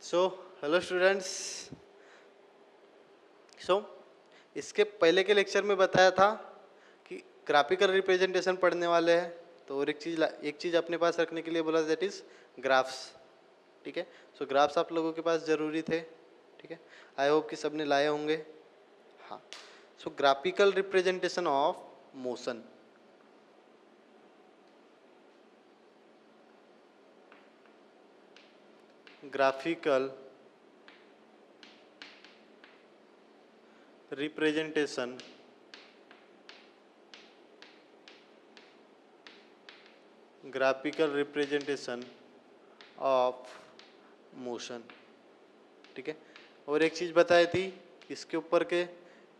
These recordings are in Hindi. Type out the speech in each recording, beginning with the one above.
So hello students. सो इसके पहले के लेक्चर में बताया था कि ग्राफिकल रिप्रेजेंटेशन पढ़ने वाले हैं, तो और एक चीज़ अपने पास रखने के लिए बोला, दैट इज़ ग्राफ्स। ठीक है, सो ग्राफ्स आप लोगों के पास ज़रूरी थे। ठीक है, आई होप कि सबने लाए होंगे। हाँ, so graphical representation of motion. Graphical representation graphical representation of motion. ठीक है, और एक चीज़ बताई थी इसके ऊपर के,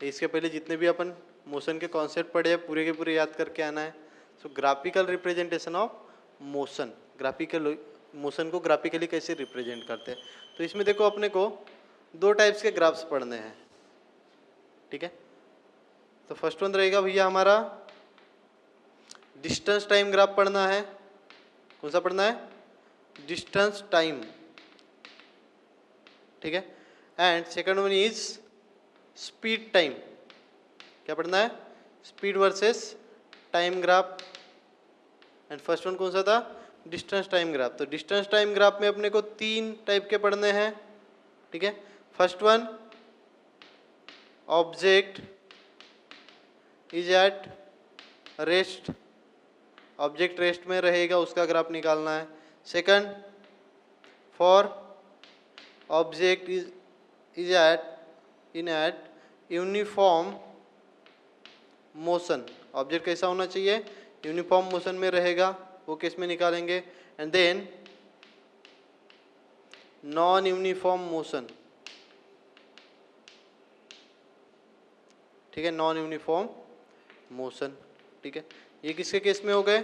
इसके पहले जितने भी अपन मोशन के कॉन्सेप्ट पढ़े हैं पूरे के पूरे याद करके आना है। So graphical representation of motion, graphical motion को ग्राफिकली कैसे रिप्रेजेंट करते हैं। तो इसमें देखो अपने को दो टाइप्स के ग्राफ्स पढ़ने हैं। ठीक है, तो फर्स्ट वन रहेगा भैया हमारा डिस्टेंस टाइम ग्राफ पढ़ना है। कौन सा पढ़ना है? Distance time. ठीक है, and second one is speed time. क्या पढ़ना है? Speed versus time graph. And first one कौन सा था? Distance time graph. तो डिस्टेंस टाइम ग्राफ में अपने को तीन टाइप के पढ़ने हैं। ठीक है, first one object is at rest, object rest में रहेगा उसका ग्राफ निकालना है। Second, for object is at uniform motion, object कैसा होना चाहिए? यूनिफॉर्म मोशन में रहेगा, वो केस में निकालेंगे। And then non uniform motion. ठीक है, नॉन यूनिफॉर्म मोशन। ठीक है, ये किसके केस में हो गए?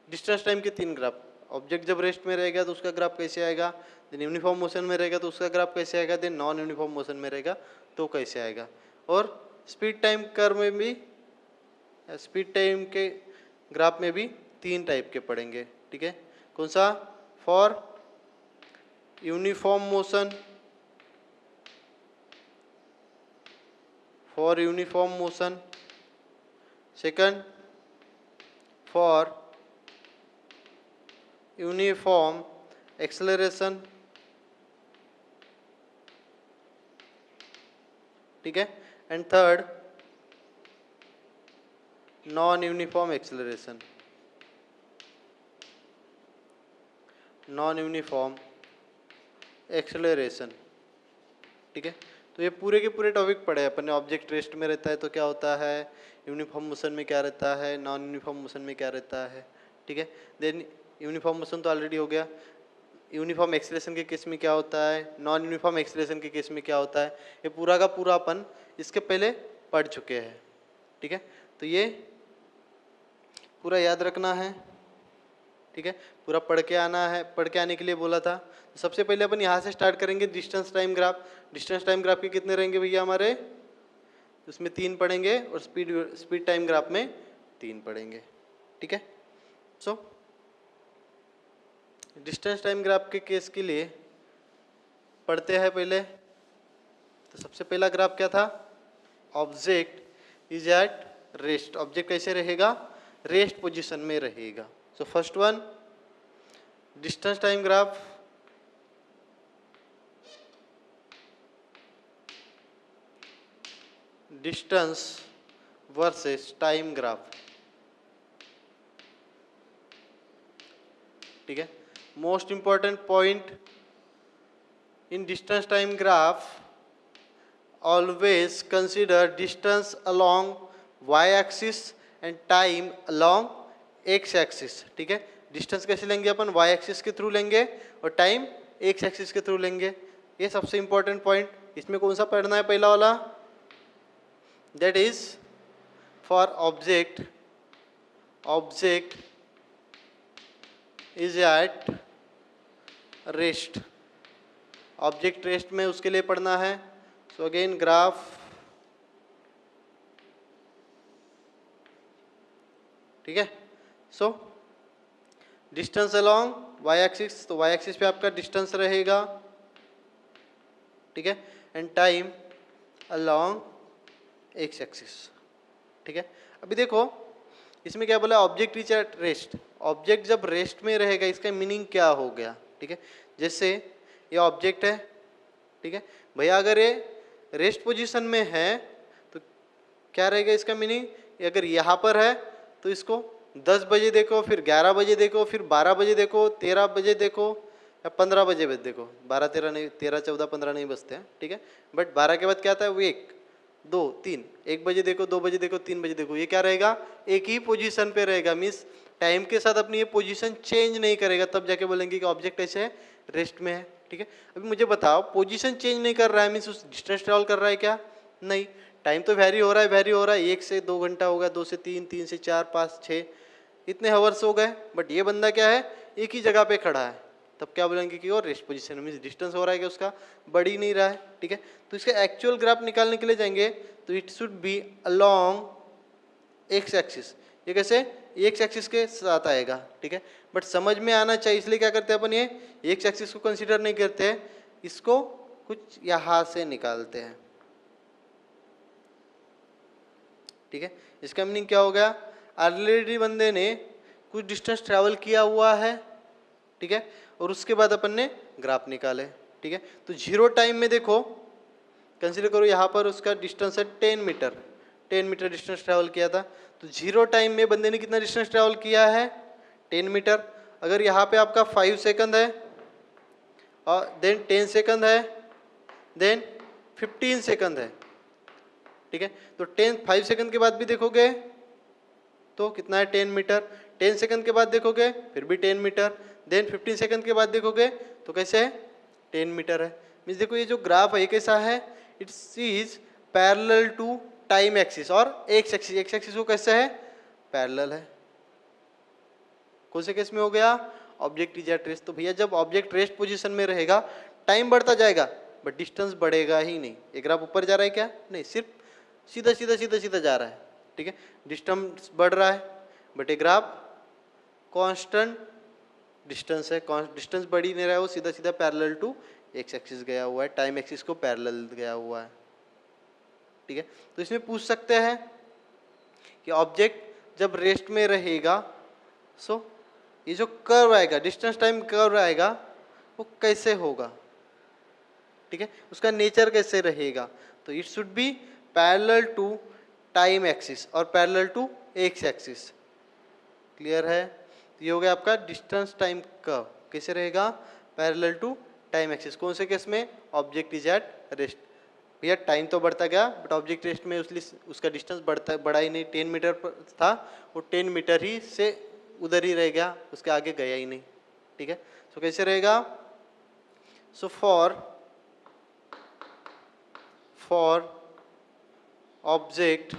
डिस्टेंस टाइम के तीन ग्राफ। ऑब्जेक्ट जब रेस्ट में रहेगा तो उसका ग्राफ कैसे आएगा, देन यूनिफॉर्म मोशन में रहेगा तो उसका ग्राफ कैसे आएगा, देन नॉन यूनिफॉर्म मोशन में रहेगा तो कैसे आएगा। और स्पीड टाइम कर्व में भी, स्पीड टाइम के ग्राफ में भी तीन टाइप के पढ़ेंगे। ठीक है, कौन सा? For uniform motion, for uniform motion. Second, for uniform acceleration. ठीक है, and third non uniform acceleration, non uniform acceleration. ठीक है, तो ये पूरे के पूरे टॉपिक पढ़े अपन ने। ऑब्जेक्ट रेस्ट में रहता है तो क्या होता है, यूनिफॉर्म मोशन में क्या रहता है, नॉन यूनिफॉर्म मोशन में क्या रहता है। ठीक है, देन यूनिफॉर्म मोशन तो ऑलरेडी हो गया। यूनिफॉर्म एक्सेलरेशन के केस में क्या होता है, नॉन यूनिफॉर्म एक्सेलरेशन के केस में क्या होता है, ये पूरा का पूरा अपन इसके पहले पढ़ चुके हैं। ठीक है, तो ये पूरा याद रखना है। ठीक है, पूरा पढ़ के आना है, पढ़ के आने के लिए बोला था। तो सबसे पहले अपन यहाँ से स्टार्ट करेंगे, distance time graph. Distance time graph के कितने रहेंगे भैया हमारे? उसमें तीन पढ़ेंगे, और स्पीड टाइम ग्राफ में तीन पढ़ेंगे। ठीक है, सो डिस्टेंस टाइम ग्राफ के केस के लिए पढ़ते हैं पहले। तो सबसे पहला ग्राफ क्या था? Object is at rest. Object कैसे रहेगा? रेस्ट पोजीशन में रहेगा। So first one distance time graph, distance versus time graph. ठीक है, most important point in distance time graph, always consider distance along y-axis and time along x-axis। ठीक है, डिस्टेंस कैसे लेंगे अपन? y-axis के थ्रू लेंगे और टाइम x-axis के थ्रू लेंगे। ये सबसे इंपॉर्टेंट पॉइंट। इसमें कौन सा पढ़ना है? पहला वाला, that is for object, object is at rest. Object rest में उसके लिए पढ़ना है। So again graph, ठीक है। सो डिस्टेंस अलोंग y एक्सिस, तो y एक्सिस पे आपका डिस्टेंस रहेगा। ठीक है, and time along X axis. ठीक है, अभी देखो इसमें क्या बोला, object is at rest. Object जब रेस्ट में रहेगा इसका मीनिंग क्या हो गया, ठीक है, जैसे ये ऑब्जेक्ट है, ठीक है भैया, अगर ये रेस्ट पोजीशन में है तो क्या रहेगा इसका मीनिंग, अगर यहाँ पर है तो इसको 10 बजे देखो, फिर 11 बजे देखो, फिर 12 बजे देखो, 13 बजे देखो या 15 बजे देखो, 12 13 नहीं, 13 14 15 नहीं बजते हैं, ठीक है, बट 12 के बाद क्या आता है वो 1 2 3, 1 बजे देखो, 2 बजे देखो, 3 बजे देखो, ये क्या रहेगा, एक ही पोजीशन पे रहेगा, मीन्स टाइम के साथ अपनी ये पोजीशन चेंज नहीं करेगा, तब जाके बोलेंगे कि ऑब्जेक्ट ऐसे है, रेस्ट में है। ठीक है, अभी मुझे बताओ पोजीशन चेंज नहीं कर रहा है, मीन्स उस डिस्टेंस ट्रेवल कर रहा है क्या, नहीं, टाइम तो वेरी हो रहा है, वेरी हो रहा है, 1 से 2 घंटा हो गया, 2 से 3, 3 से 4, 5 6, इतने हावर्स हो गए, बट ये बंदा क्या है, एक ही जगह पे खड़ा है, तब क्या बोलेंगे कि और रेस्ट पोजीशन में, मीन्स डिस्टेंस हो रहा है कि उसका बढ़ ही नहीं रहा है। ठीक है, तो इसका एक्चुअल ग्राफ निकालने के लिए जाएंगे तो it should B along X axis. ये कैसे, एक्स एक्सिस के साथ आएगा, ठीक है, बट समझ में आना चाहिए, इसलिए क्या करते हैं अपन, ये एक्स एक्सिस को कंसीडर नहीं करते, इसको कुछ यहां से निकालते हैं। ठीक है, इसका मीनिंग क्या हो गया, ऑलरेडी बंदे ने कुछ डिस्टेंस ट्रैवल किया हुआ है, ठीक है, और उसके बाद अपन ने ग्राफ निकाले। ठीक है, तो 0 टाइम में देखो, कंसीडर करो यहाँ पर उसका डिस्टेंस है 10 मीटर, 10 मीटर डिस्टेंस ट्रैवल किया था, तो 0 टाइम में बंदे ने कितना डिस्टेंस ट्रैवल किया है, 10 मीटर। अगर यहाँ पे आपका 5 सेकंड है और देन 10 सेकंड है, देन 15 सेकंड है, ठीक है, तो 5 सेकंड के बाद भी देखोगे तो कितना है, 10 मीटर, 10 सेकंड के बाद देखोगे फिर भी 10 मीटर, देन 15 सेकंड के बाद देखोगे तो कैसे है, 10 मीटर है। मीन्स देखो ये जो ग्राफ है ये कैसा है, it's is parallel to time axis और एक्स एक्सिस, एक्स एक्सिस को कैसे है, पैरेलल है। कौन से केस में हो गया, ऑब्जेक्ट इज एट रेस्ट। तो भैया जब ऑब्जेक्ट रेस्ट पोजीशन में रहेगा टाइम बढ़ता जाएगा बट डिस्टेंस बढ़ेगा ही नहीं। एक ग्राफ ऊपर जा रहा है क्या, नहीं, सिर्फ सीधा सीधा सीधा सीधा जा रहा है। ठीक है, डिस्टेंस बढ़ रहा है बट एक ग्राफ कांस्टेंट डिस्टेंस है, डिस्टेंस बढ़ ही नहीं रहा है, वो सीधा सीधा पैरेलल टू एक्स एक्सिस गया हुआ है, टाइम एक्सिस को पैरेलल गया हुआ है। ठीक है, तो इसमें पूछ सकते हैं कि ऑब्जेक्ट जब रेस्ट में रहेगा सो ये जो कर्व आएगा, डिस्टेंस टाइम कर्व आएगा, वो कैसे होगा, ठीक है, उसका नेचर कैसे रहेगा, तो it should be parallel to time axis और parallel to x axis. Clear है, तो ये हो गया आपका डिस्टेंस टाइम कर्व, कैसे रहेगा, पैरेलल टू टाइम एक्सिस। कौन से केस में, ऑब्जेक्ट इज एट रेस्ट। भैया टाइम तो बढ़ता गया बट ऑब्जेक्ट रेस्ट में उसका डिस्टेंस बढ़ा ही नहीं, 10 मीटर पर था, वो 10 मीटर ही से उधर ही रह गया, उसके आगे गया ही नहीं। ठीक है, सो कैसे रहेगा, so for object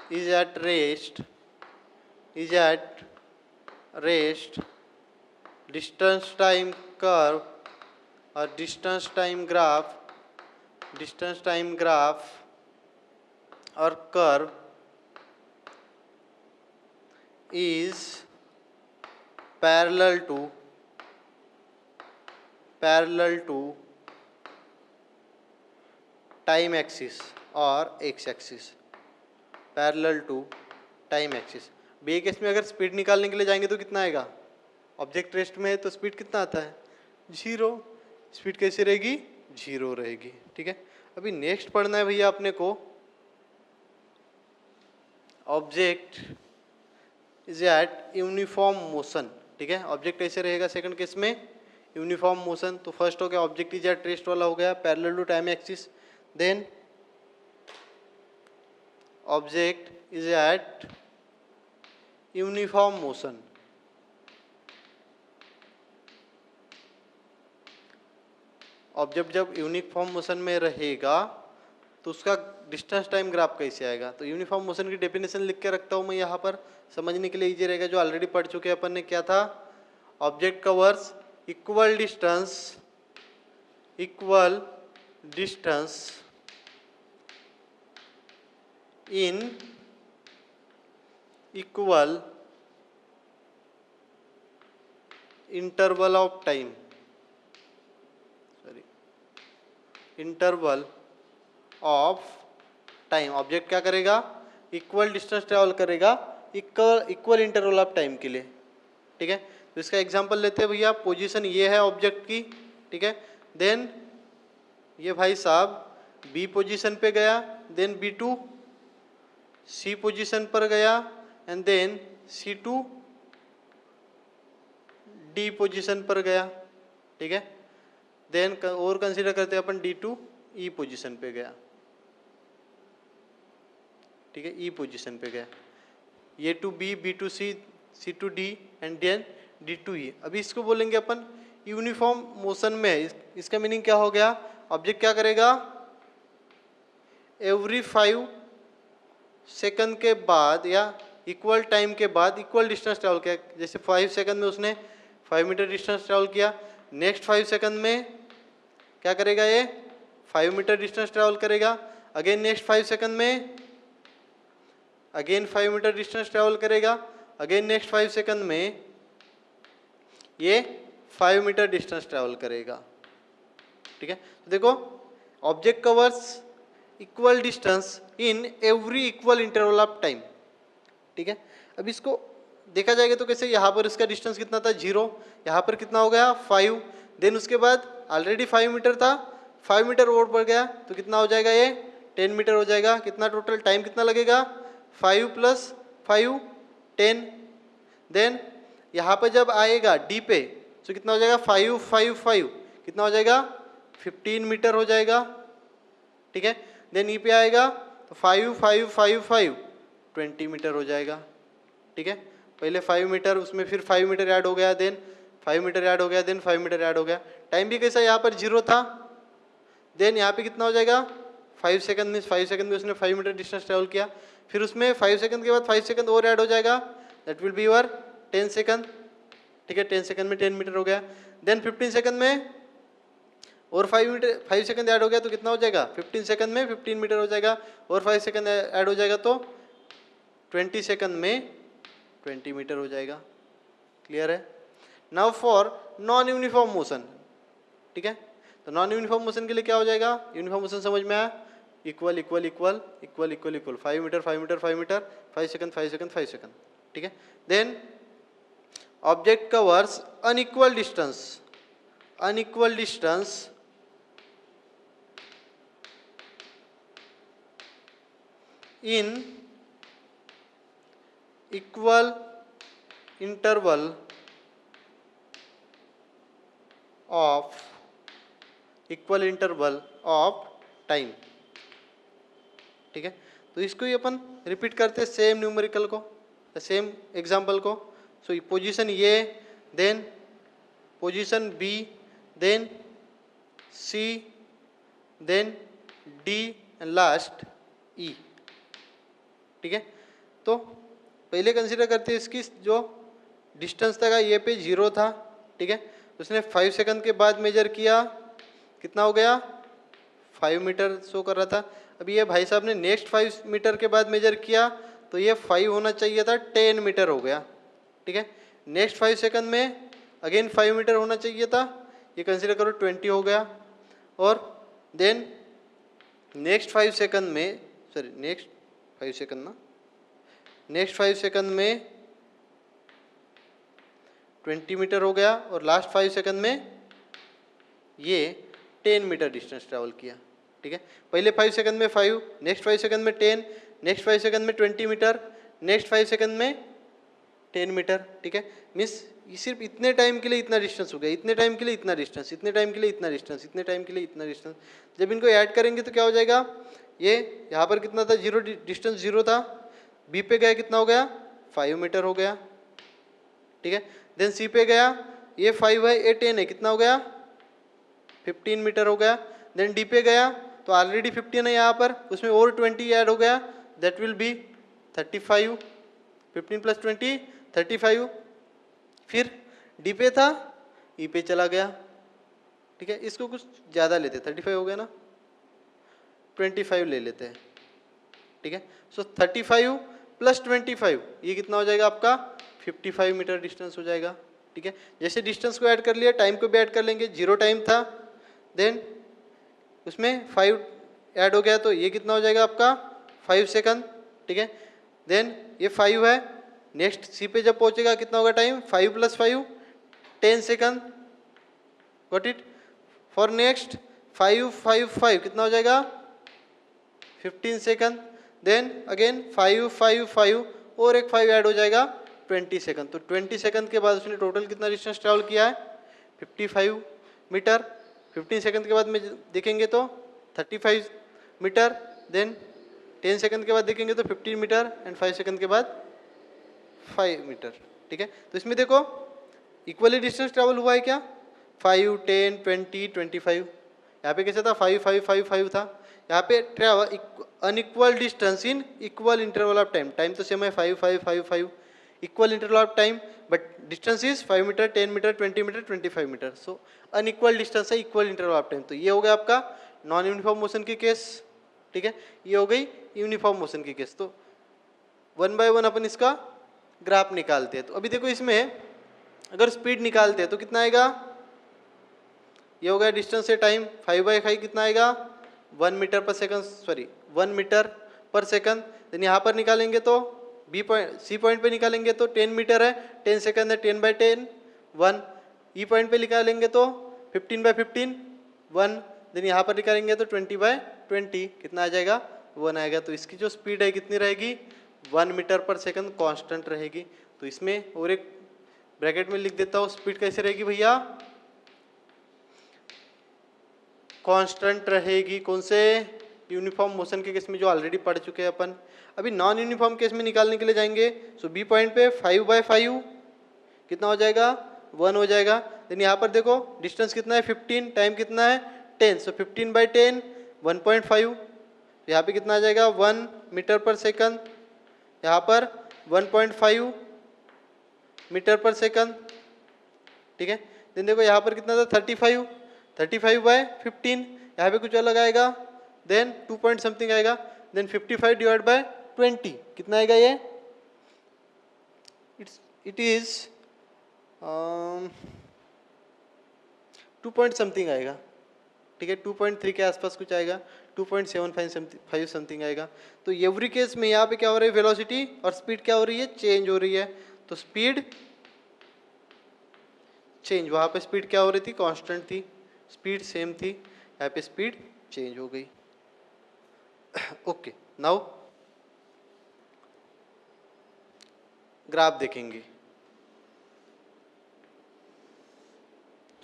is at rest distance time curve or distance time graph or curve is parallel to time axis और x axis, parallel to time axis. B case में अगर स्पीड निकालने के लिए जाएंगे तो कितना आएगा, ऑब्जेक्ट रेस्ट में है तो स्पीड कितना आता है, 0, स्पीड कैसे रहेगी, 0 रहेगी। ठीक है, अभी नेक्स्ट पढ़ना है भैया अपने को, object is at uniform motion. ठीक है, ऑब्जेक्ट कैसे रहेगा सेकंड केस में, यूनिफॉर्म मोशन। तो फर्स्ट हो गया ऑब्जेक्ट इज एट रेस्ट वाला हो गया, parallel to time axis, then object is at uniform motion। Object जब यूनिफॉर्म मोशन में रहेगा तो उसका डिस्टेंस टाइम ग्राफ कैसे आएगा, तो यूनिफॉर्म मोशन की डेफिनेशन लिख के रखता हूं मैं यहाँ पर, समझने के लिए इजी रहेगा, जो ऑलरेडी पढ़ चुके हैं अपन ने। क्या था, object covers equal distance in equal interval of time। Interval of time. Object क्या करेगा, इक्वल डिस्टेंस ट्रेवल करेगा इक्वल इंटरवल ऑफ टाइम के लिए, ठीक है। तो इसका एग्जांपल लेते हैं भैया, पोजीशन ये है ऑब्जेक्ट की, ठीक है। देन ये भाई साहब बी पोजीशन पे गया, देन B2 सी पोजीशन पर गया, and then C2 D position पर गया, ठीक है। देन और कंसीडर करते हैं अपन D2 ई पोजीशन पे गया, ठीक है, ई पोजीशन पे गया। ये to B, B2 C, C2 D and then D2 E. अभी इसको बोलेंगे अपन यूनिफॉर्म मोशन में है। इसका मीनिंग क्या हो गया, ऑब्जेक्ट क्या करेगा, एवरी 5 सेकंड के बाद या इक्वल टाइम के बाद इक्वल डिस्टेंस ट्रैवल किया। जैसे 5 सेकंड में उसने 5 मीटर डिस्टेंस ट्रैवल किया, नेक्स्ट 5 सेकंड में क्या करेगा, ये 5 मीटर डिस्टेंस ट्रैवल करेगा। अगेन नेक्स्ट 5 सेकंड में अगेन 5 मीटर डिस्टेंस ट्रैवल करेगा। अगेन नेक्स्ट 5 सेकंड में ये 5 मीटर डिस्टेंस ट्रैवल करेगा, ठीक है। तो देखो object covers equal distance in every equal interval of time, ठीक है। अब इसको देखा जाएगा तो कैसे, यहाँ पर इसका डिस्टेंस कितना था 0, यहाँ पर कितना हो गया 5, देन उसके बाद ऑलरेडी 5 मीटर था, 5 मीटर और बढ़ गया तो कितना हो जाएगा, ये 10 मीटर हो जाएगा। कितना टोटल टाइम कितना लगेगा, 5 + 5 10। देन यहाँ पर जब आएगा डी पे तो कितना हो जाएगा, 5 5 5 कितना हो जाएगा 15 मीटर हो जाएगा, ठीक है। देन ई पे आएगा तो 5 5 5 5 20 मीटर हो जाएगा, ठीक है। पहले 5 मीटर, उसमें फिर 5 मीटर ऐड हो गया, देन 5 मीटर ऐड हो गया, देन 5 मीटर ऐड हो गया। टाइम भी कैसा, यहाँ पर 0 था, देन यहाँ पे कितना हो जाएगा 5 सेकंड में, 5 सेकंड में उसने 5 मीटर डिस्टेंस ट्रैवल किया, फिर उसमें 5 सेकंड के बाद 5 सेकंड और ऐड हो जाएगा, that will be your 10 second, ठीक है। 10 सेकंड में 10 मीटर हो गया। देन 15 सेकंड में और 5 सेकंड ऐड हो गया तो कितना हो जाएगा, 15 सेकंड में 15 मीटर हो जाएगा, और 5 सेकंड ऐड हो जाएगा तो 20 सेकंड में 20 मीटर हो जाएगा। क्लियर है। Now for non uniform motion, ठीक है। तो नॉन यूनिफॉर्म मोशन के लिए क्या हो जाएगा, यूनिफॉर्म मोशन समझ में आया, equal equal equal equal equal equal 5 metre 5 metre 5 metre 5 second 5 second 5 second, ठीक है। Then object covers unequal distance in equal interval of time, ठीक है। तो इसको ही अपन रिपीट करते हैं सेम न्यूमेरिकल को, सेम एग्जांपल को। So position A, then position B, then C, then D and last E, ठीक है। तो पहले कंसीडर करते हैं इसकी जो डिस्टेंस था, ये पे 0 था, ठीक है। उसने 5 सेकंड के बाद मेजर किया, कितना हो गया 5 मीटर शो कर रहा था। अभी ये भाई साहब ने नेक्स्ट 5 मीटर के बाद मेजर किया तो ये 5 होना चाहिए था, 10 मीटर हो गया, ठीक है। नेक्स्ट 5 सेकंड में अगेन 5 मीटर होना चाहिए था, ये कंसीडर करो 20 हो गया। और देन नेक्स्ट 5 सेकंड में, सॉरी नेक्स्ट 5 सेकंड ना, नेक्स्ट 5 सेकंड में 20 मीटर हो गया, और लास्ट 5 सेकंड में ये 10 मीटर डिस्टेंस ट्रैवल किया, ठीक है। पहले 5 सेकंड में 5, नेक्स्ट 5 सेकंड में 10, नेक्स्ट 5 सेकंड में 20 मीटर, नेक्स्ट 5 सेकंड में 10 मीटर, ठीक है। मीन्स सिर्फ इतने टाइम के लिए इतना डिस्टेंस हो गया, इतने टाइम के लिए इतना डिस्टेंस, इतने टाइम के लिए इतना डिस्टेंस, इतने टाइम के लिए इतना डिस्टेंस। जब इनको ऐड करेंगे तो क्या हो जाएगा, ये यहाँ पर कितना था 0, डिस्टेंस 0 था, बी पे गया कितना हो गया 5 मीटर हो गया, ठीक है। देन सी पे गया, ये 5 है, ये 10 है, कितना हो गया 15 मीटर हो गया। देन डी पे गया तो ऑलरेडी 15 है यहाँ पर, उसमें और 20 ऐड हो गया, दैट विल बी 35, 15 + 20 35। फिर डी पे था, ई पे चला गया, ठीक है। इसको कुछ ज़्यादा लेते, 35 हो गया ना, 25 ले लेते हैं, ठीक है। सो 35 + 25 ये कितना हो जाएगा आपका 55 मीटर डिस्टेंस हो जाएगा, ठीक है। जैसे डिस्टेंस को ऐड कर लिया, टाइम को भी ऐड कर लेंगे। 0 टाइम था, देन उसमें 5 ऐड हो गया तो ये कितना हो जाएगा आपका 5 सेकंड, ठीक है। देन ये 5 है, नेक्स्ट सी पे जब पहुंचेगा कितना होगा time, 5 + 5 10 second, got it. For next 5 5 5 कितना हो जाएगा 15 सेकंड। देन अगेन 5 5 5 और एक 5 ऐड हो जाएगा 20 सेकंड। तो 20 सेकंड के बाद उसने टोटल कितना डिस्टेंस ट्रैवल किया है 55 मीटर। 15 सेकंड के बाद में देखेंगे तो 35 मीटर। देन 10 सेकंड के बाद देखेंगे तो 15 मीटर एंड 5 सेकंड के बाद 5 मीटर, ठीक है। तो इसमें देखो इक्वली डिस्टेंस ट्रैवल हुआ है क्या, 5 10 20 25। यहाँ पे कैसे था 5 5 5 5 था, यहाँ पे travel unequal distance in equal interval of time. Time तो सेम है 5 5 5 5, equal interval of time but distance is 5 metre 10 metre 20 metre 25 metre. So unequal distance है, इक्वल इंटरवल ऑफ टाइम। तो ये हो गया आपका नॉन यूनिफॉर्म मोशन की केस, ठीक है। ये हो गई यूनिफॉर्म मोशन की केस। तो 1 बाय 1 अपन इसका ग्राफ निकालते हैं। तो अभी देखो इसमें अगर स्पीड निकालते हैं तो कितना आएगा, ये हो गया डिस्टेंस से टाइम 5 बाई 5 कितना आएगा 1 metre per second, sorry 1 metre per second. Then यहाँ पर निकालेंगे तो बी पॉइंट सी पॉइंट पे निकालेंगे तो 10 मीटर है, 10 सेकंड है, 10 बाई 10 1। ई पॉइंट पे निकालेंगे तो 15 बाई 15 1। देन यहाँ पर निकालेंगे तो 20 बाई 20 कितना आ जाएगा 1 आएगा। तो इसकी जो स्पीड है कितनी रहेगी 1 मीटर पर सेकंड कांस्टेंट रहेगी। तो इसमें और एक ब्रैकेट में लिख देता हूँ स्पीड कैसे रहेगी भैया, कांस्टेंट रहेगी। कौन से, यूनिफॉर्म मोशन के केस में जो ऑलरेडी पढ़ चुके हैं अपन। अभी नॉन यूनिफॉर्म केस में निकालने के लिए जाएंगे। सो बी पॉइंट पे 5 बाई 5 कितना हो जाएगा 1 हो जाएगा। देन यहाँ पर देखो डिस्टेंस कितना है 15, टाइम कितना है 10, सो 15 बाई 10 1.5। यहाँ पे कितना आ जाएगा 1 मीटर पर सेकंड, यहाँ पर 1.5 मीटर पर सेकंड, ठीक है। देन देखो यहाँ पर कितना था 35 बाय 15, यहाँ पे कुछ अलग आएगा, देन 2 पॉइंट समथिंग आएगा। देन 55 डिवाइड बाय 20 कितना आएगा ये, इट इज 2 पॉइंट समथिंग आएगा, ठीक है। 2.3 के आसपास कुछ आएगा, 2.75 समथिंग आएगा। तो एवरी केस में यहाँ पे क्या हो रहा है वेलोसिटी और स्पीड क्या हो रही है चेंज हो रही है। तो स्पीड चेंज, वहाँ पे स्पीड क्या हो रही थी कांस्टेंट थी, स्पीड सेम थी, यहाँ पे स्पीड चेंज हो गई। ओके, नाउ ग्राफ देखेंगे।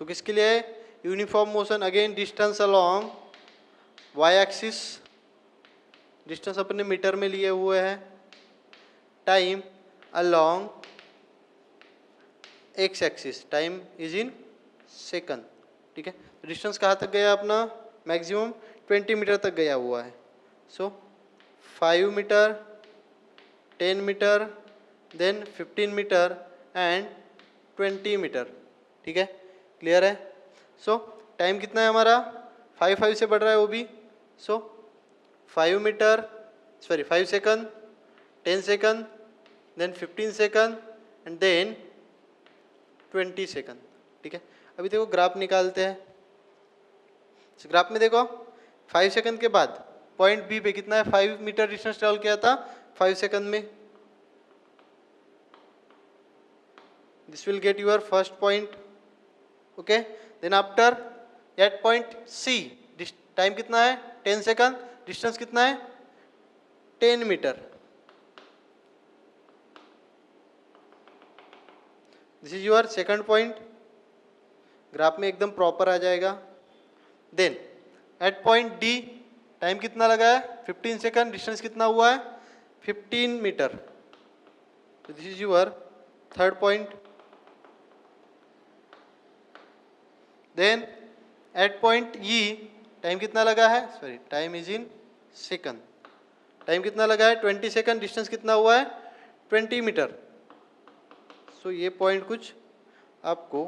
तो किसके लिए है uniform motion, again distance along Y axis, distance अपने मीटर में लिए हुए हैं, time along X axis, time is in second, ठीक है। डिस्टेंस कहाँ तक गया अपना मैक्सिमम 20 मीटर तक गया हुआ है। So 5 metre 10 metre then 15 metre and 20 metre, ठीक है, क्लियर है। सो टाइम कितना है हमारा 5 से बढ़ रहा है वो भी। So 5 metre sorry 5 second 10 second then 15 second and then 20 second, ठीक है। अभी देखो ग्राफ निकालते हैं। ग्राफ में देखो 5 सेकंड के बाद पॉइंट बी पे कितना है 5 मीटर डिस्टेंस ट्रेवल किया था 5 सेकंड में। This will get your first point, okay. Then after at point C time कितना है 10 सेकंड, डिस्टेंस कितना है 10 metre. This is your second point, graph में एकदम प्रॉपर आ जाएगा। Then at point D time कितना लगा है 15 सेकंड, डिस्टेंस कितना हुआ है 15 मीटर। तो this is your third point. Then at point E time कितना लगा है, sorry time is in second, time कितना लगा है 20 सेकंड, डिस्टेंस कितना हुआ है 20 मीटर। सो ये पॉइंट कुछ आपको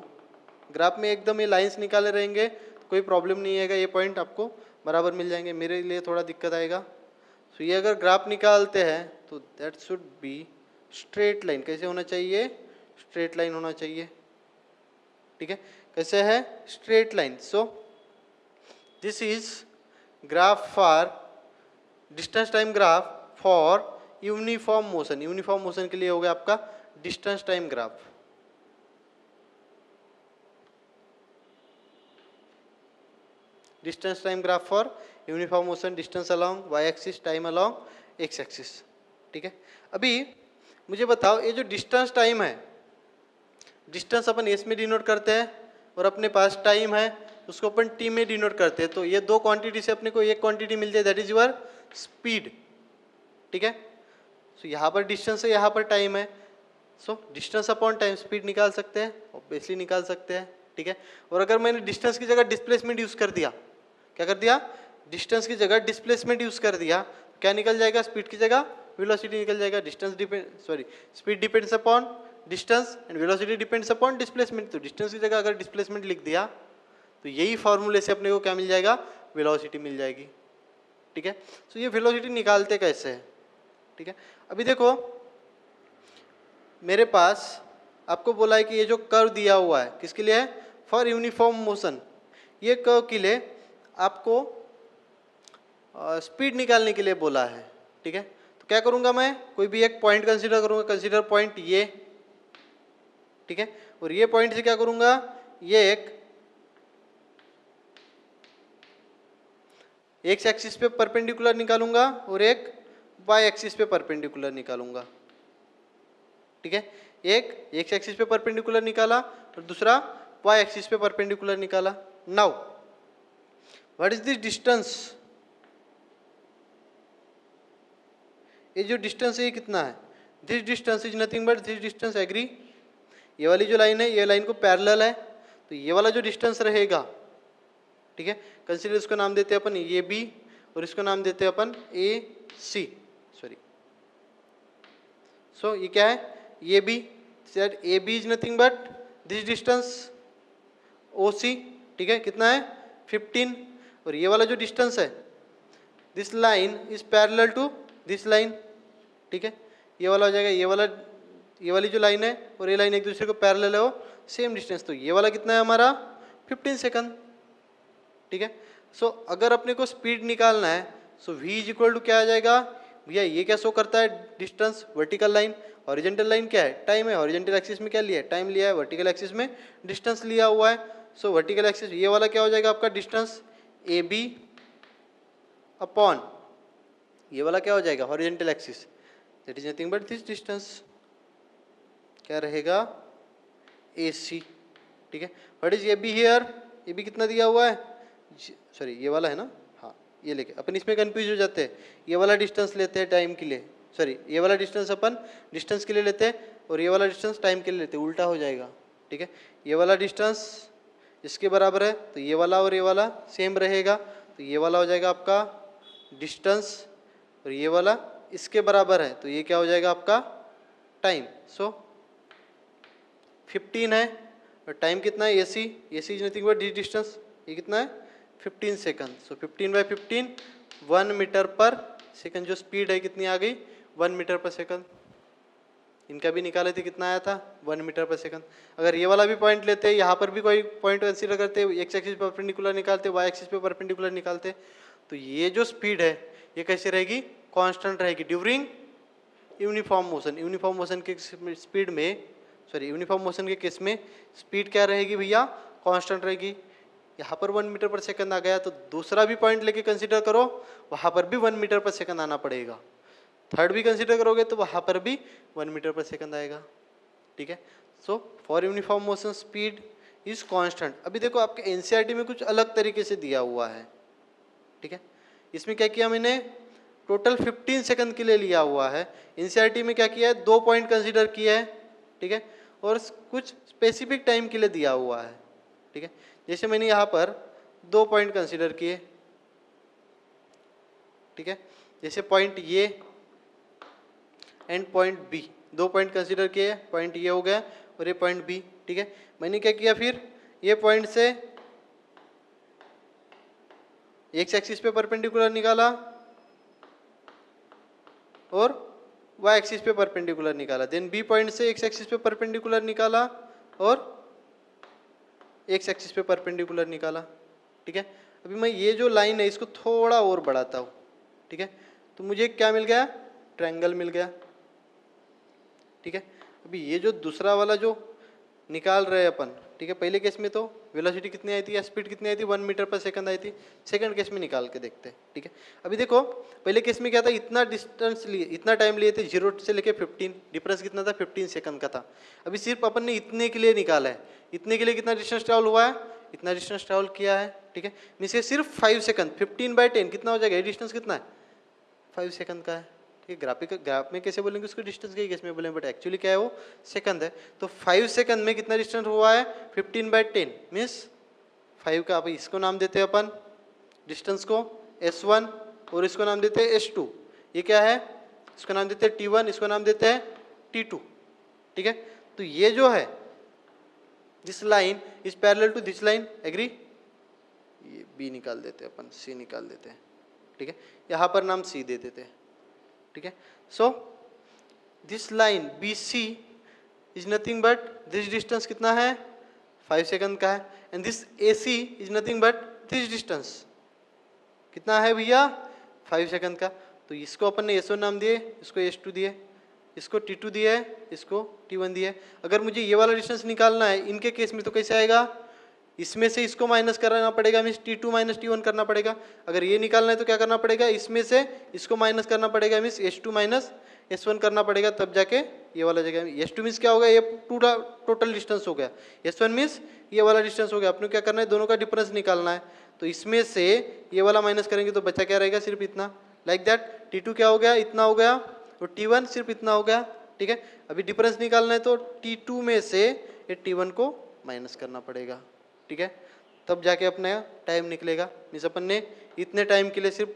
ग्राफ में एकदम ये लाइंस निकाले रहेंगे तो कोई प्रॉब्लम नहीं आएगा, ये पॉइंट आपको बराबर मिल जाएंगे। मेरे लिए थोड़ा दिक्कत आएगा। सो ये अगर ग्राफ निकालते हैं तो that should be straight line. कैसे होना चाहिए स्ट्रेट लाइन होना चाहिए, ठीक है। कैसे है straight line. So this is graph for distance time graph for uniform motion, uniform motion के लिए हो गया आपका distance time graph. Distance time graph for uniform motion, distance along Y axis, time along X axis. ठीक है, अभी मुझे बताओ ये जो डिस्टेंस टाइम है, डिस्टेंस अपन एस में डिनोट करते हैं और अपने पास टाइम है उसको अपन टी में डिनोट करते हैं। तो ये दो क्वांटिटी से अपने को एक क्वांटिटी मिल जाए, दैट इज योर स्पीड। ठीक है, सो यहाँ पर डिस्टेंस है, यहाँ पर टाइम है, so distance upon time speed निकाल सकते हैं, ऑब्वियसली निकाल सकते हैं। ठीक है, और अगर मैंने डिस्टेंस की जगह डिस्प्लेसमेंट यूज कर दिया, क्या कर दिया, डिस्टेंस की जगह डिस्प्लेसमेंट यूज कर दिया, क्या निकल जाएगा, स्पीड की जगह वेलोसिटी निकल जाएगा। Distance depend speed depends upon distance and velocity depends upon displacement. तो डिस्टेंस की जगह अगर डिस्प्लेसमेंट लिख दिया तो यही फॉर्मूले से अपने को क्या मिल जाएगा, वेलोसिटी मिल जाएगी। ठीक है, सो ये वेलोसिटी निकालते कैसे है। ठीक है, अभी देखो मेरे पास आपको बोला है कि ये जो कर्व दिया हुआ है किसके लिए है, फॉर यूनिफॉर्म मोशन। ये कर्व के लिए आपको स्पीड निकालने के लिए बोला है। ठीक है, तो क्या करूंगा मैं, कोई भी एक पॉइंट कंसीडर करूंगा, कंसीडर पॉइंट ये। ठीक है, और ये पॉइंट से क्या करूंगा, ये एक एक्स एक्सिस पे परपेंडिकुलर निकालूंगा और एक वाई एक्सिस पे परपेंडिकुलर निकालूंगा। ठीक है, एक एक्स एक्सिस पे परपेंडिकुलर निकाला और दूसरा वाई एक्सिस पे परपेंडिकुलर निकाला। Now what is this distance, ये जो डिस्टेंस है ये कितना है, this distance is nothing but this distance, agree. ये वाली जो लाइन है ये लाइन को पैरेलल है, तो ये वाला जो डिस्टेंस रहेगा, ठीक है, कंसीडर इसको नाम देते हैं अपन ए बी और इसको नाम देते हैं अपन ए सी, सॉरी। सो ये क्या है, A B, set A B is nothing but this distance O C. ठीक है, कितना है 15, और ये वाला जो डिस्टेंस है, this line is parallel to this line. ठीक है, ये वाला हो जाएगा, ये वाली जो लाइन है और ये लाइन एक दूसरे को पैरेलल है, वो सेम डिस्टेंस। तो ये वाला कितना है हमारा 15 सेकंड। ठीक है, सो अगर अपने को स्पीड निकालना है, सो v इज इक्वल टू क्या आ जाएगा भैया, ये क्या शो करता है, distance, vertical line, horizontal line क्या है, टाइम है, हॉरिजॉन्टल एक्सिस में क्या लिया है, टाइम लिया है, वर्टिकल एक्सिस में डिस्टेंस लिया हुआ है। सो वर्टिकल एक्सिस ये वाला क्या हो जाएगा आपका डिस्टेंस ए बी अपॉन ये वाला क्या हो जाएगा horizontal axis, that is nothing but this distance, क्या रहेगा ए सी। ठीक है, what is A B here, A B कितना दिया हुआ है, सॉरी ये वाला है ना, हाँ ये लेके अपन इसमें कंफ्यूज हो जाते हैं। ये वाला डिस्टेंस लेते हैं टाइम के लिए, सॉरी ये वाला डिस्टेंस अपन डिस्टेंस के लिए लेते हैं और ये वाला डिस्टेंस टाइम के लिए लेते हैं, उल्टा हो जाएगा। ठीक है, ये वाला डिस्टेंस इसके बराबर है तो ये वाला और ये वाला सेम रहेगा, तो ये वाला हो जाएगा आपका डिस्टेंस और ये वाला इसके बराबर है, तो ये क्या हो जाएगा आपका टाइम। सो 15 है और टाइम कितना है, A C is nothing but this distance, ये कितना है 15 second. So 15/15 1 metre per second, जो स्पीड है कितनी आ गई 1 मीटर पर सेकंड। इनका भी निकाले थे, कितना आया था 1 मीटर पर सेकंड। अगर ये वाला भी पॉइंट लेते, यहाँ पर भी कोई पॉइंट कंसीडर करते, एक्स एक्सिस पे परपेंडिकुलर निकालते, वाई एक्सिस पे परपेंडिकुलर निकालते, तो ये जो स्पीड है ये कैसे रहेगी, कांस्टेंट रहेगी during uniform motion. Uniform motion के स्पीड में, सॉरी यूनिफॉर्म मोशन के केस में स्पीड क्या रहेगी भैया, कांस्टेंट रहेगी। यहाँ पर 1 मीटर पर सेकंड आ गया, तो दूसरा भी पॉइंट लेके कंसीडर करो, वहाँ पर भी 1 मीटर पर सेकंड आना पड़ेगा। थर्ड भी कंसीडर करोगे तो वहाँ पर भी 1 मीटर पर सेकंड आएगा। ठीक है, so for uniform motion speed is constant. अभी देखो आपके एनसीईआरटी में कुछ अलग तरीके से दिया हुआ है। ठीक है, इसमें क्या किया मैंने, टोटल 15 सेकंड के लिए लिया हुआ है। एनसीईआरटी में क्या किया है, 2 पॉइंट कंसीडर किया है। ठीक है, और कुछ स्पेसिफिक टाइम के लिए दिया हुआ है। ठीक है, जैसे मैंने यहाँ पर 2 पॉइंट कंसीडर किए। ठीक है, जैसे point A and point B, 2 point consider किए, पॉइंट ये हो गया और ये पॉइंट बी। ठीक है, मैंने क्या किया फिर, ये पॉइंट से एक्स एक्सिस पे परपेंडिकुलर निकाला और वाई एक्सिस पे परपेंडिकुलर निकाला, देन बी पॉइंट से एक्स एक्सिस पे परपेंडिकुलर निकाला और एक्स एक्सिस पे परपेंडिकुलर निकाला। ठीक है, अभी मैं ये जो लाइन है इसको थोड़ा और बढ़ाता हूँ, ठीक है, तो मुझे क्या मिल गया, ट्रायंगल मिल गया, ठीक है। अभी ये जो दूसरा वाला जो निकाल रहे हैं अपन, ठीक है, पहले केस में तो वेलोसिटी कितनी आई थी या स्पीड कितनी आई थी, 1 मीटर पर सेकंड आई थी, सेकंड केस में निकाल के देखते हैं, ठीक है। अभी देखो पहले केस में क्या था, इतना डिस्टेंस लिए, इतना टाइम लिए थे, 0 से लेके 15, डिफरेंस कितना था, 15 सेकंड का था। अभी सिर्फ अपन ने इतने के लिए निकाला है, इतने के लिए कितना डिस्टेंस ट्रैवल हुआ है, इतना डिस्टेंस ट्रैवल किया है, ठीक है। मीन्स सिर्फ 5 सेकंड, 15/10 कितना हो जाएगा, ये डिस्टेंस कितना है, 5 सेकंड का है, ठीक है। ग्राफ में कैसे बोलेंगे उसको, डिस्टेंस के केस में बोलेंगे, बट एक्चुअली क्या है वो सेकंड है। तो 5 सेकंड में कितना डिस्टेंस हुआ है, 15/10 मीन्स 5 का, अब इसको नाम देते हैं अपन डिस्टेंस को S1 और इसको नाम देते हैं S2। ये क्या है, इसको नाम देते हैं T1, इसको नाम देते हैं T2, ठीक है। तो ये जो है this line is parallel to this line, agree. ये B निकाल देते हैं अपन, C निकाल देते हैं, ठीक है, यहाँ पर नाम C दे देते हैं, ठीक है। So this line BC is nothing but, this distance कितना है, 5 सेकंड का है, and this AC is nothing but this distance कितना है भैया, 5 सेकंड का। तो इसको अपन ने S1 नाम दिए, इसको S2 दिए, इसको T2 दिया है, इसको T1 दिया है। अगर मुझे ये वाला डिस्टेंस निकालना है इनके केस में तो कैसे आएगा, इसमें से इसको माइनस करना पड़ेगा, मीन्स T2 माइनस T1 करना पड़ेगा। अगर ये निकालना है तो क्या करना पड़ेगा, इसमें से इसको माइनस करना पड़ेगा, मीन्स S2 माइनस S1 करना पड़ेगा, तब जाके ये वाला जगह। S2 मीन्स क्या होगा, ये पूरा टोटल डिस्टेंस हो गया, S1 मीन्स ये वाला डिस्टेंस हो गया। अपने क्या करना है, दोनों का डिफरेंस निकालना है, तो इसमें से ये वाला माइनस करेंगे तो बचा क्या रहेगा, सिर्फ इतना, लाइक दैट। T2 क्या हो गया, इतना हो गया, और T1 सिर्फ इतना हो गया, ठीक है। अभी डिफरेंस निकालना है तो T2 में से ये T1 को माइनस करना पड़ेगा, ठीक है, तब जाके अपना टाइम निकलेगा। मीन्स अपन ने इतने टाइम के लिए सिर्फ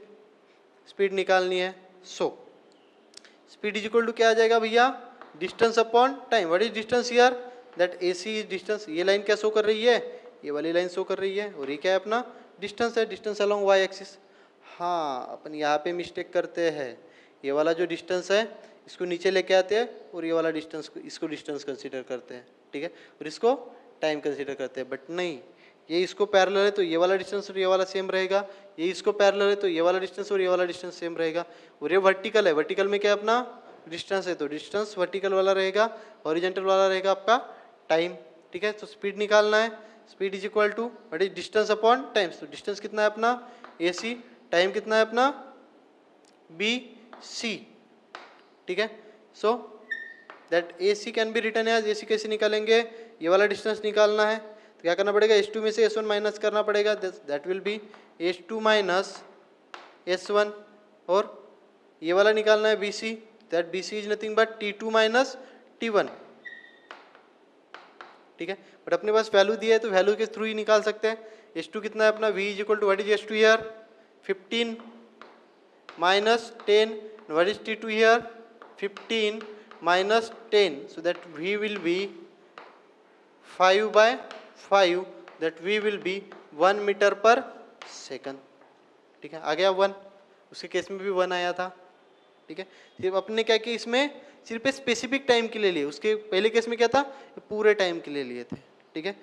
स्पीड निकालनी है। So speed is equal to क्या आ जाएगा भैया, distance upon time. What is distance here, that AC is distance. ये लाइन क्या शो कर रही है, ये वाली लाइन शो कर रही है, और ये क्या है अपना डिस्टेंस है, डिस्टेंस अलोंग Y एक्सिस। हाँ अपन यहाँ पे मिस्टेक करते हैं, ये वाला जो डिस्टेंस है इसको नीचे लेके आते हैं, और ये वाला डिस्टेंस इसको डिस्टेंस कंसीडर करते हैं, ठीक है, और इसको टाइम कंसीडर करते हैं। बट नहीं, ये इसको पैरेलल है तो ये वाला डिस्टेंस और ये वाला सेम रहेगा, ये इसको पैरेलल है तो ये वाला डिस्टेंस और ये वाला डिस्टेंस सेम रहेगा। और ये वर्टिकल है, वर्टिकल में क्या अपना डिस्टेंस है, तो डिस्टेंस वर्टिकल वाला रहेगा, हॉरिजॉन्टल वाला रहेगा आपका टाइम, ठीक है। तो स्पीड निकालना है, speed is equal to what is distance upon time. तो डिस्टेंस कितना है अपना AC, टाइम कितना है अपना BC, ठीक है। So that AC can be written as, AC कैसे निकालेंगे, ये वाला डिस्टेंस निकालना है तो क्या करना पड़ेगा, S2 में से S1 माइनस करना पड़ेगा, that will be S2 minus S1, और ये वाला निकालना है BC, that BC is nothing but T2 minus T1, ठीक है। बट अपने पास वैल्यू दिया है तो वैल्यू के थ्रू ही निकाल सकते हैं। S2 कितना है अपना, V is equal to what is S2 here, 15 minus 10, what is T2 here, 15 minus 10, so that V will be 5/5, that V will be 1 metre per second, ठीक है। आ गया 1, उसके केस में भी 1 आया था, ठीक है। सिर्फ अपने क्या कि इसमें सिर्फ स्पेसिफिक टाइम के लिए लिए, उसके पहले केस में क्या था, पूरे टाइम के लिए लिए थे, ठीक है,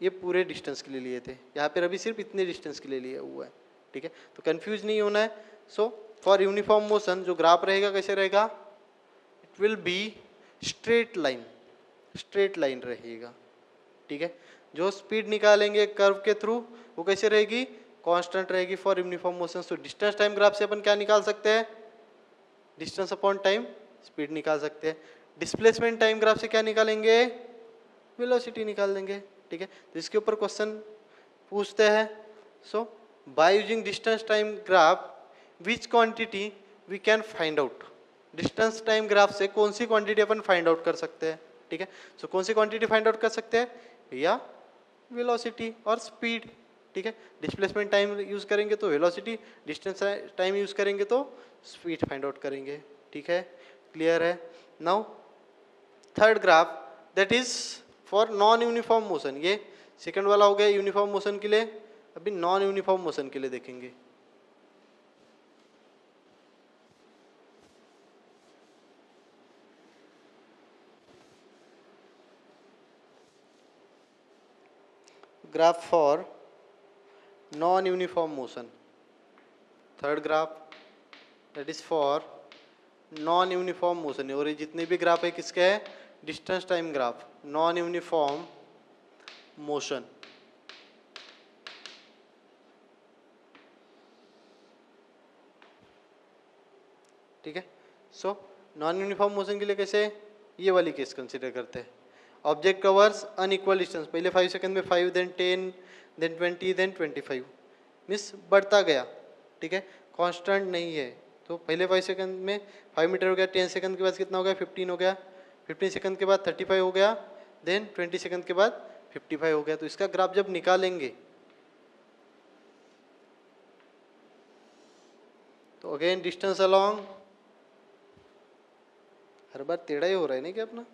ये पूरे डिस्टेंस के लिए लिए थे, यहाँ पर अभी सिर्फ इतने डिस्टेंस के लिए लिया हुआ है, ठीक है। तो कंफ्यूज नहीं होना है। सो फॉर यूनिफॉर्म मोशन जो ग्राफ रहेगा कैसे रहेगा, it will be straight line, straight line रहेगा, ठीक है। जो स्पीड निकालेंगे कर्व के थ्रू वो कैसे रहेगी, कांस्टेंट रहेगी फॉर यूनिफॉर्म मोशन। तो डिस्टेंस टाइम ग्राफ से अपन क्या निकाल सकते हैं, डिस्टेंस अपॉन टाइम स्पीड निकाल सकते हैं। डिस्प्लेसमेंट टाइम ग्राफ से क्या निकालेंगे, वेलोसिटी निकाल देंगे, ठीक है। तो इसके ऊपर क्वेश्चन पूछते हैं। So by using distance time graph which quantity we can find out, distance time graph से कौन सी क्वांटिटी अपन फाइंड आउट कर सकते हैं, ठीक है। सो कौन सी क्वांटिटी फाइंड आउट कर सकते हैं भैया, वेलोसिटी और स्पीड, ठीक है। डिस्प्लेसमेंट टाइम यूज करेंगे तो वेलोसिटी, डिस्टेंस टाइम यूज करेंगे तो स्पीड फाइंड आउट करेंगे, ठीक है। क्लियर है। Now third graph that is for non uniform motion, ये सेकंड वाला हो गया यूनिफॉर्म मोशन के लिए, अभी नॉन यूनिफॉर्म मोशन के लिए देखेंगे। Graph for non uniform motion. Third graph that is for non uniform motion. और ये जितने भी ग्राफ है किसके है? Distance time graph, non uniform motion. ठीक है. सो नॉन यूनिफॉर्म मोशन के लिए कैसे ये वाली केस कंसीडर करते हैं. Object covers unequal distance. पहले 5 सेकंड में 5, देन 10, देन 20, देन 25. मीन्स बढ़ता गया. ठीक है, कांस्टेंट नहीं है. तो पहले 5 सेकंड में 5 मीटर हो गया, 10 सेकंड के बाद कितना हो गया? 15 हो गया, 15 सेकंड के बाद 35 हो गया, देन 20 सेकंड के बाद 55 हो गया. तो इसका ग्राफ जब निकालेंगे तो अगेन डिस्टेंस अलोंग, हर बार टेढ़ा ही हो रहा है नहीं क्या अपना?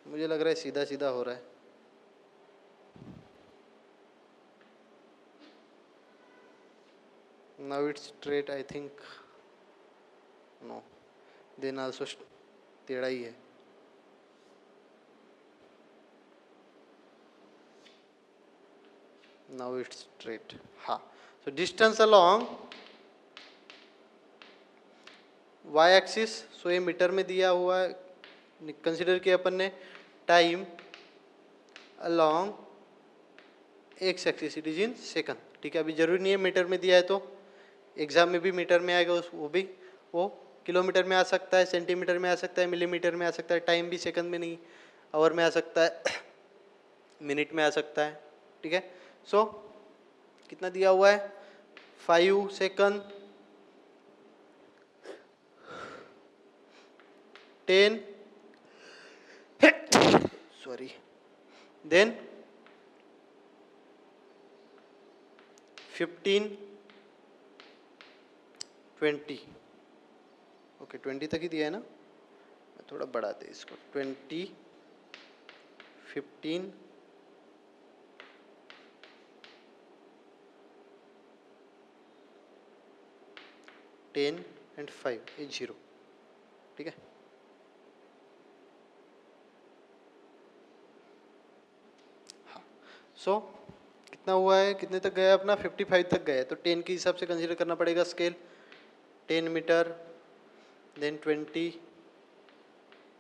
मुझे लग रहा है सीधा सीधा हो रहा है. Now it's straight I think. No, then also टेढ़ा ही है. Now it's straight. हाँ. So distance along Y axis. So ये मीटर में दिया हुआ है, कंसिडर किया अपन ने. Time along X axis, it is in second. ठीक है, अभी जरूरी नहीं है मीटर में दिया है तो. एग्जाम में भी मीटर में आएगा, वो भी वो किलोमीटर में आ सकता है, सेंटीमीटर में आ सकता है, मिलीमीटर में आ सकता है. टाइम भी सेकंड में नहीं, आवर में आ सकता है, मिनट में आ सकता है. ठीक है. सो कितना दिया हुआ है? 5 सेकंड, 10 सॉरी, देन 15, 20. ओके, 20 तक ही दिया है ना. थोड़ा बढ़ा दे इसको. 20, 15, 10 एंड 5 ये 0. ठीक है. हाँ. सो कितना हुआ है? कितने तक गया अपना? 55 तक गया है. तो 10 के हिसाब से कंसीडर करना पड़ेगा स्केल. 10 metre, then 20,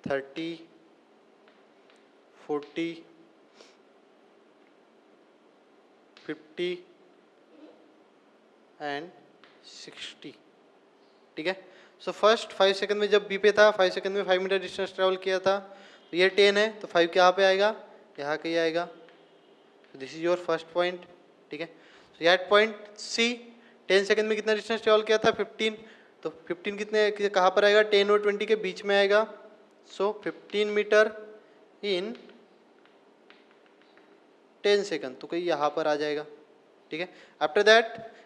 30, 40, 50 and 60. ठीक है. सो फर्स्ट 5 सेकंड में जब बी पे था, 5 सेकंड में 5 मीटर डिस्टेंस ट्रेवल किया था. तो ये 10 है, तो 5 कहाँ पे आएगा? यहाँ कहीं आएगा. This is your first point. ठीक है. सो एट पॉइंट सी 10 सेकंड में कितना डिस्टेंस ट्रेवल किया था? 15. तो 15 कितने कहाँ पर आएगा? 10 और 20 के बीच में आएगा. सो 15 मीटर इन 10 सेकंड, तो कहीं यहाँ पर आ जाएगा. ठीक है. After that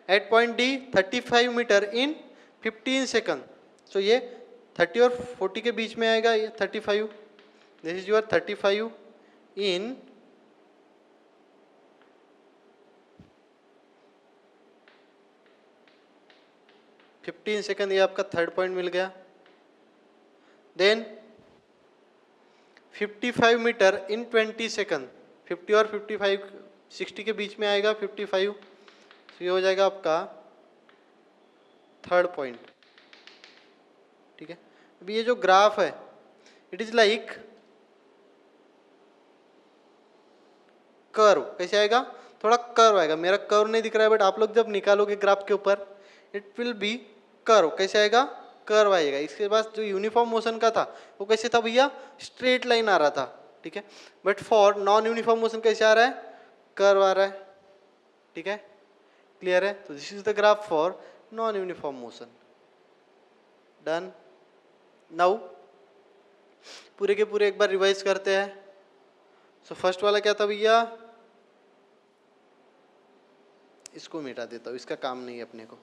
at point D 35 metre in 15 second. So ये 30 और 40 के बीच में आएगा. ये 35. This is your 35 in 15 second. ये आपका थर्ड पॉइंट मिल गया. देन 55 मीटर इन 20 सेकंड. 50 और 55 60 के बीच में आएगा 55. तो ये हो जाएगा आपका थर्ड पॉइंट. ठीक है. अभी ये जो ग्राफ है इट इज लाइक कर्व. कैसे आएगा? थोड़ा कर्व आएगा. मेरा कर्व नहीं दिख रहा है, बट आप लोग जब निकालोगे ग्राफ के ऊपर इट विल बी कर्व. कैसे आएगा? कर्व आएगा. इसके बाद जो यूनिफॉर्म मोशन का था वो कैसे था भैया? स्ट्रेट लाइन आ रहा था. ठीक है. But for non uniform motion कैसे आ रहा है? कर्व आ रहा है. ठीक है. क्लियर है? तो this is the graph for non uniform motion. Done. Now पूरे के पूरे एक बार रिवाइज करते हैं. सो फर्स्ट वाला क्या था भैया? इसको मिटा देता हूँ, इसका काम नहीं है अपने को.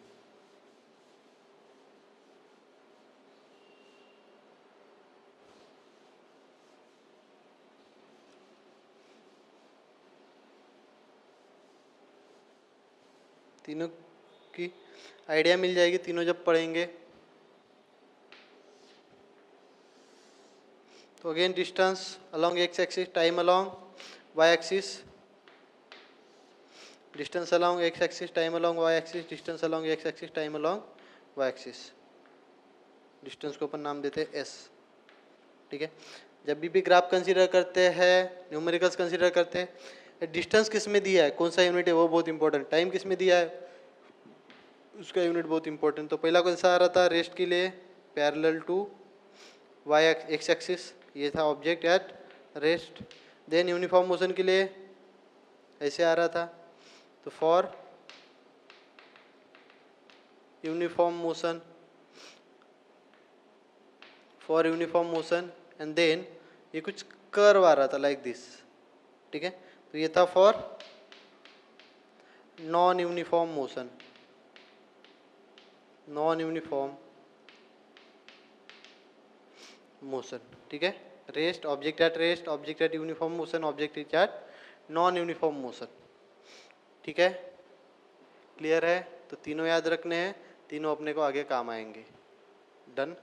तीनों की आइडिया मिल जाएगी तीनों जब पढ़ेंगे. तो again distance along X axis, time along Y axis. Distance along X axis, time along Y axis, distance along X axis, time along Y axis. Distance को अपन नाम देते हैं एस। ठीक है, जब भी ग्राफ कंसीडर करते हैं, न्यूमेरिकल्स कंसीडर करते हैं, डिस्टेंस किस में दिया है, कौन सा यूनिट है वो बहुत इंपॉर्टेंट, टाइम किस में दिया है उसका यूनिट बहुत इंपॉर्टेंट। तो पहला कौन सा आ रहा था रेस्ट के लिए, parallel to Y X axis, ये था object at rest. Then uniform motion के लिए ऐसे आ रहा था, तो for uniform motion, for uniform motion and then ये कुछ कर्व आ रहा था लाइक दिस। ठीक है, तो ये था for non uniform motion, non uniform motion. ठीक है, rest, object at rest, object at uniform motion, object at non uniform motion. ठीक है, क्लियर है? तो तीनों याद रखने हैं, तीनों अपने को आगे काम आएंगे। डन।